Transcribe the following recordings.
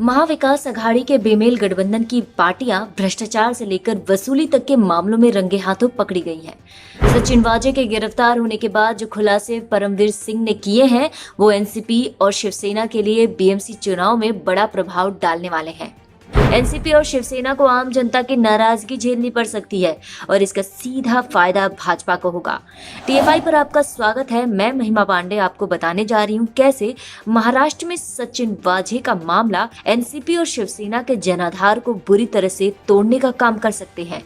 महाविकास अघाड़ी के बेमेल गठबंधन की पार्टियां भ्रष्टाचार से लेकर वसूली तक के मामलों में रंगे हाथों पकड़ी गई हैं। सचिन वाजे के गिरफ्तार होने के बाद जो खुलासे परमवीर सिंह ने किए हैं, वो एनसीपी और शिवसेना के लिए बीएमसी चुनाव में बड़ा प्रभाव डालने वाले हैं। एनसीपी और शिवसेना को आम जनता की नाराजगी झेलनी पड़ सकती है और इसका सीधा फायदा भाजपा को होगा। टीएफआई पर आपका स्वागत है। मैं महिमा पांडे आपको बताने जा रही हूँ कैसे महाराष्ट्र में सचिन वाजे का मामला एनसीपी और शिवसेना के जनाधार को बुरी तरह से तोड़ने का काम कर सकते हैं।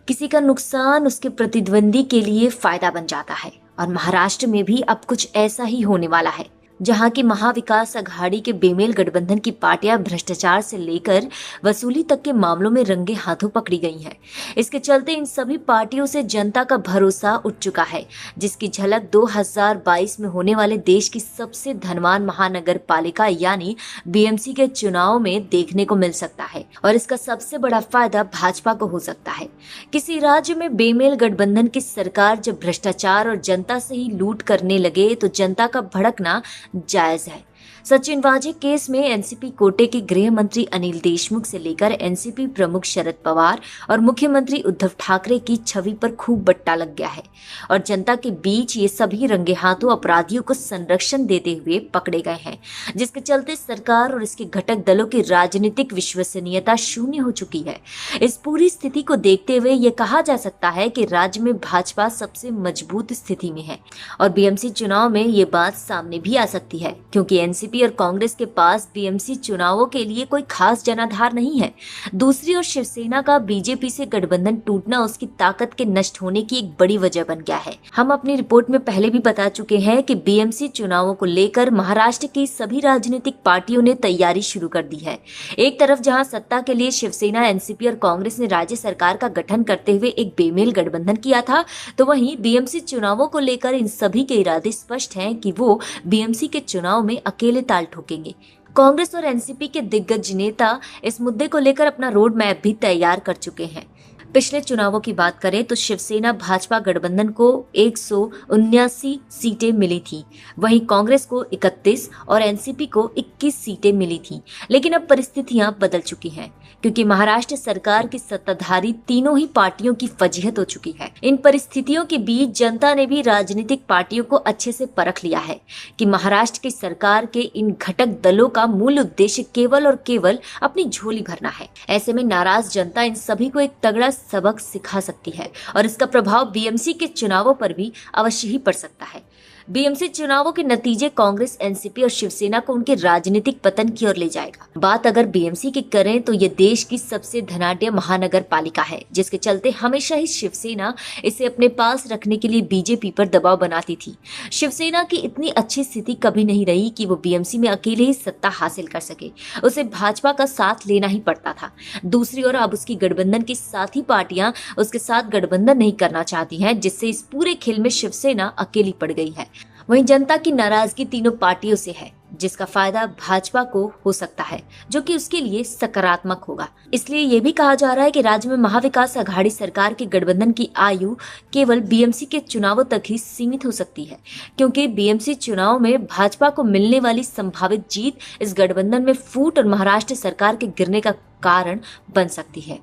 किसी का नुकसान उसके प्रतिद्वंदी के लिए फायदा बन जाता है और महाराष्ट्र में भी अब कुछ ऐसा ही होने वाला है, जहां की महाविकास अघाड़ी के बेमेल गठबंधन की पार्टियां भ्रष्टाचार से लेकर वसूली तक के मामलों में रंगे हाथों पकड़ी गई हैं। इसके चलते इन सभी पार्टियों से जनता का भरोसा उठ चुका है, जिसकी झलक 2022 में होने वाले देश की सबसे धनवान महानगर पालिका यानी बीएमसी के चुनाव में देखने को मिल सकता है और इसका सबसे बड़ा फायदा भाजपा को हो सकता है। किसी राज्य में बेमेल गठबंधन की सरकार जब भ्रष्टाचार और जनता से ही लूट करने लगे तो जनता का भड़कना जायज है। सचिन वाजे केस में एनसीपी कोटे के गृह मंत्री अनिल देशमुख से लेकर एनसीपी प्रमुख शरद पवार और मुख्यमंत्री उद्धव ठाकरे की छवि पर खूब बट्टा लग गया है और जनता के बीच ये सभी रंगे हाथों अपराधियों को संरक्षण देते हुए पकड़े गए हैं, जिसके चलते सरकार और इसके घटक दलों की राजनीतिक विश्वसनीयता शून्य हो चुकी है। इस पूरी स्थिति को देखते हुए ये कहा जा सकता है कि राज्य में भाजपा सबसे मजबूत स्थिति में है और बीएमसी चुनाव में ये बात सामने भी आ सकती है, क्योंकि एनसीपी और कांग्रेस के पास बीएमसी चुनावों के लिए कोई खास जनाधार नहीं है। दूसरी ओर शिवसेना का बीजेपी से गठबंधन टूटना उसकी ताकत के नष्ट होने की एक बड़ी वजह बन गया है। हम अपनी रिपोर्ट में पहले भी बता चुके हैं कि बीएमसी चुनावों को लेकर महाराष्ट्र की सभी राजनीतिक पार्टियों ने तैयारी शुरू कर दी है। एक तरफ जहां सत्ता के लिए शिवसेना, एनसीपी और कांग्रेस ने राज्य सरकार का गठन करते हुए एक बेमेल गठबंधन किया था, तो वहीं बीएमसी चुनावों को लेकर इन सभी के इरादे स्पष्ट हैं कि वो बीएमसी के चुनाव में अकेले ताल ठोकेंगे। कांग्रेस और एनसीपी के दिग्गज नेता इस मुद्दे को लेकर अपना रोड मैप भी तैयार कर चुके हैं। पिछले चुनावों की बात करें तो शिवसेना भाजपा गठबंधन को 179 सीटें मिली थी, वहीं कांग्रेस को 31 और एनसीपी को 21 सीटें मिली थी। लेकिन अब परिस्थितियां बदल चुकी हैं, क्योंकि महाराष्ट्र सरकार की सत्ताधारी तीनों ही पार्टियों की फजीहत हो चुकी है। इन परिस्थितियों के बीच जनता ने भी राजनीतिक पार्टियों को अच्छे से परख लिया है कि महाराष्ट्र की सरकार के इन घटक दलों का मूल उद्देश्य केवल और केवल अपनी झोली भरना है। ऐसे में नाराज जनता इन सभी को एक तगड़ा सबक सिखा सकती है और इसका प्रभाव बीएमसी के चुनावों पर भी अवश्य ही पड़ सकता है। बीएमसी चुनावों के नतीजे कांग्रेस, एनसीपी और शिवसेना को उनके राजनीतिक पतन की ओर ले जाएगा। बात अगर बीएमसी की करें तो ये देश की सबसे धनाढ्य महानगर पालिका है, जिसके चलते हमेशा ही शिवसेना इसे अपने पास रखने के लिए बीजेपी पर दबाव बनाती थी। शिवसेना की इतनी अच्छी स्थिति कभी नहीं रही कि वो बीएमसी में अकेले ही सत्ता हासिल कर सके, उसे भाजपा का साथ लेना ही पड़ता था। दूसरी ओर अब उसकी गठबंधन की साथी पार्टियां उसके साथ गठबंधन नहीं करना चाहती हैं, जिससे इस पूरे खेल में शिवसेना अकेली पड़ गई है। वहीं जनता की नाराजगी तीनों पार्टियों से है, जिसका फायदा भाजपा को हो सकता है, जो कि उसके लिए सकारात्मक होगा। इसलिए ये भी कहा जा रहा है कि राज्य में महाविकास अघाड़ी सरकार के गठबंधन की आयु केवल बीएमसी के चुनावों तक ही सीमित हो सकती है, क्योंकि बीएमसी चुनाव में भाजपा को मिलने वाली संभावित जीत इस गठबंधन में फूट और महाराष्ट्र सरकार के गिरने का कारण बन सकती है।